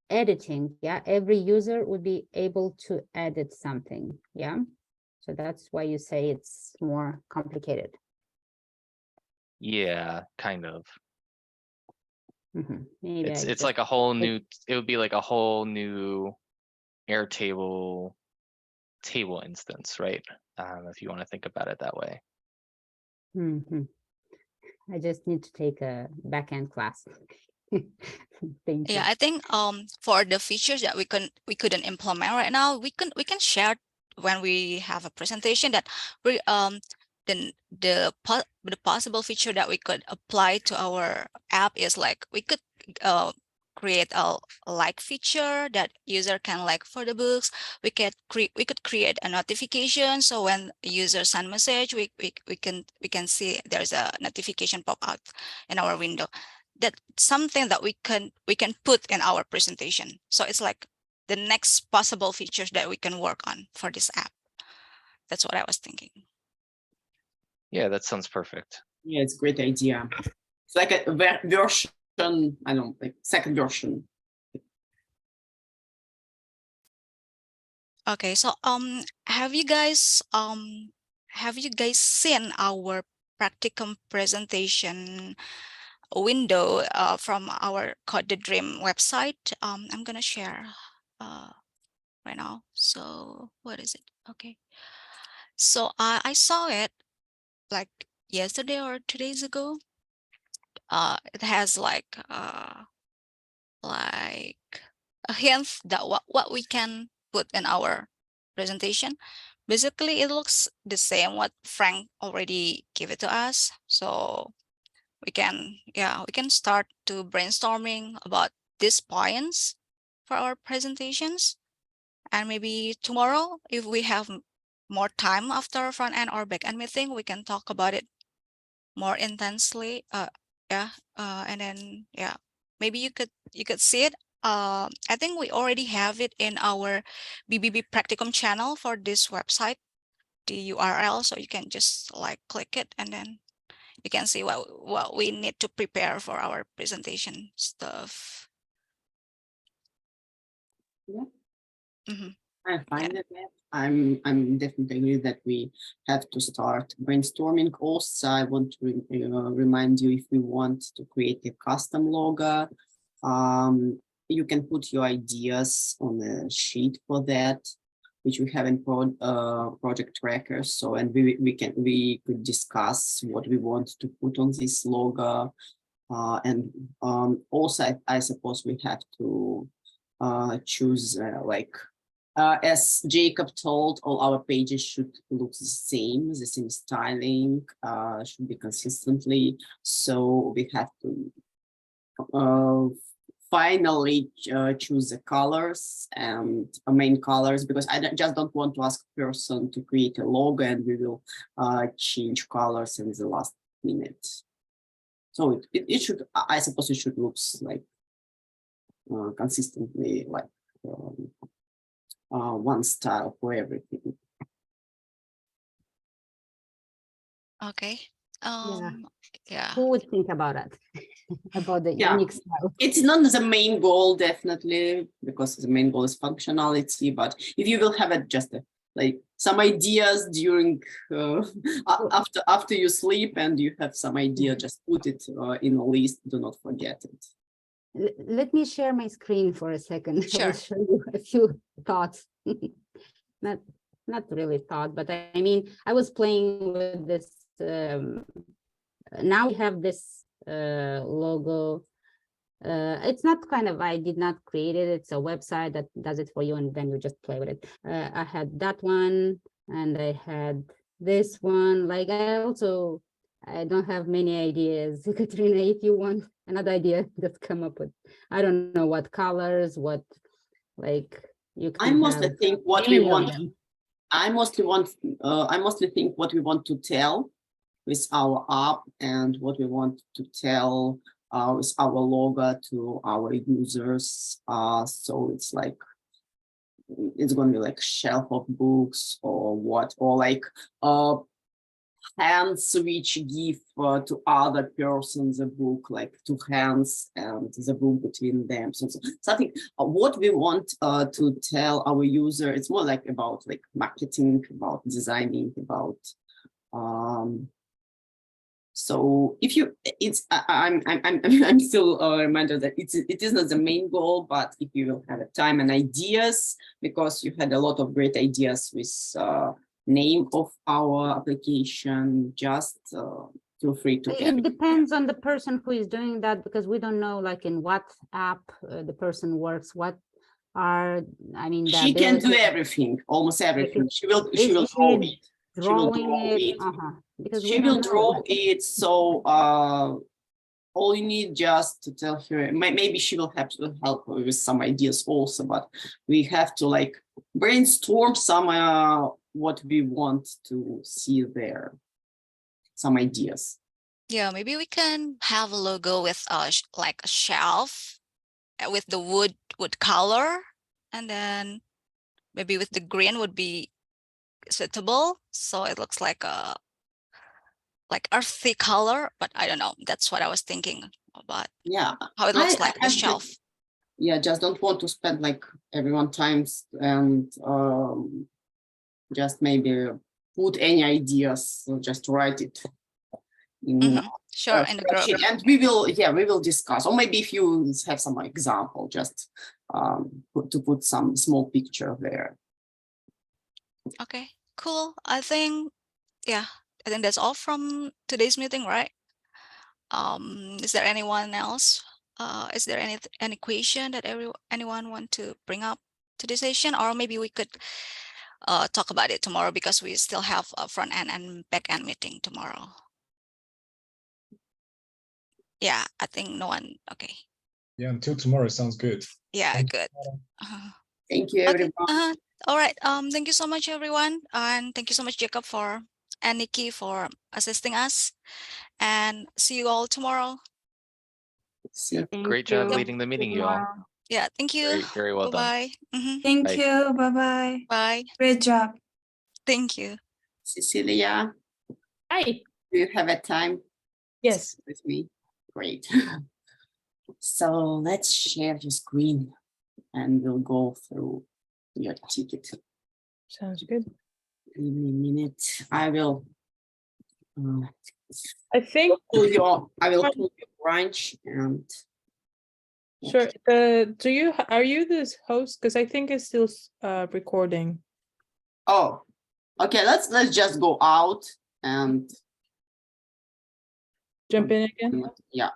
editing, yeah. Every user would be able to edit something, yeah. So that's why you say it's more complicated. Yeah, kind of. Maybe I It's just, like a whole new, it would be like a whole new Airtable table instance, right? If you want to think about it that way. I just need to take a backend class. Thank Yeah, you. I think for the features that we couldn't implement right now, we can share when we have a presentation that we then the possible feature that we could apply to our app is like we could create a like feature that user can like for the books. We could create a notification, so when a user send message, we can see there's a notification pop out in our window. That's something that we can put in our presentation. So it's like the next possible features that we can work on for this app. That's what I was thinking. Yeah, that sounds perfect. Yeah, it's a great idea. It's like a version, I don't know, like second version. Okay, so have you guys seen our practicum presentation window from our Code the Dream website? I'm gonna share right now. So what is it? Okay. So I saw it like yesterday or 2 days ago. It has like a hint that what we can put in our presentation. Basically, it looks the same what Frank already gave it to us. So we can start to brainstorming about these points for our presentations. And maybe tomorrow, if we have more time after front end or back end meeting, we can talk about it more intensely. And then maybe you could see it. I think we already have it in our BBB Practicum channel for this website, the URL. So you can just like click it, and then you can see what we need to prepare for our presentation stuff. Yeah. Mhm. I find that I'm definitely agree that we have to start brainstorming. Also, I want to remind you, if we want to create a custom logo, you can put your ideas on a sheet for that, which we have in project tracker. So, and we could discuss what we want to put on this logo, and also I suppose we have to choose as Jacob told, all our pages should look the same styling, should be consistently. So we have to finally choose the colors and main colors, because I just don't want to ask a person to create a logo and we will change colors in the last minute. So it should, I suppose it should look like consistently like one style for everything. Okay. Yeah. Who would think about it? About the Yeah. unique style? It's not the main goal, definitely, because the main goal is functionality. But if you will have it just like some ideas during after you sleep and you have some idea, just put it in a list. Do not forget it. Let me share my screen for a second. I Sure. will show you a few thoughts. Not really thought, but I mean, I was playing with this. Now we have this logo. It's not kind of, I did not create it. It's a website that does it for you, and then you just play with it. I had that one, and I had this one. Like I don't have many ideas. Katrina, if you want another idea, just come up with, I don't know what colors, what, like you can I mostly think what we want. I mostly think what we want to tell with our app and what we want to tell with our logo to our users. So it's like, it's going to be like shelf of books or what, or like hands which give to other persons the book, like two hands and the book between them. So something what we want to tell our user, it's more like about like marketing, about designing, about so if you, it's I'm still a reminder that it is not the main goal, but if you will have a time and ideas, because you had a lot of great ideas with name of our application, just feel free to. It depends on the person who is doing that, because we don't know like in what app the person works, what are, I mean, the She can do ability- everything, almost everything. She will Is draw she it. She will drawing draw it, it. because She we will don't know. draw it. So all you need just to tell her, maybe she will have to help her with some ideas also, but we have to like brainstorm some what we want to see there, some ideas. Yeah, maybe we can have a logo with like a shelf with the wood color, and then maybe with the green would be suitable, so it looks like a earthy color, but I don't know. That's what I was thinking about, Yeah, how it looks I like the have shelf. yeah, just don't want to spend like everyone times and just maybe put any ideas, so just write it in Mhm. Sure, in the group. spreadsheet, and we will discuss, or maybe if you have some example, just put some small picture there. Okay, cool. I think that's all from today's meeting, right? Is there anyone else? Is there any question that anyone want to bring up to this session, or maybe we could talk about it tomorrow, because we still have a front end and back end meeting tomorrow. Yeah, I think no one. Okay. Yeah, until tomorrow sounds good. Yeah, Thank you. good. Uh-huh. Thank you, Okay. everyone. All right. Thank you so much, everyone, and thank you so much, Jacob, and Nikki for assisting us. And see you all tomorrow. See you. Thank Great job you. leading the See you meeting, you all. tomorrow. Yeah, thank you. Very well done. Bye. Thank Bye. you. Bye-bye. Bye. Great job. Thank you. Cecilia, Hi. do you have a time Yes. with me? Great. So let's share your screen and we'll go through your ticket. Sounds good. Give me a minute. I will I think pull your branch and sure. Are you this host? Because I think it's still recording. oh, okay, let's just go out and Jump in again. yeah.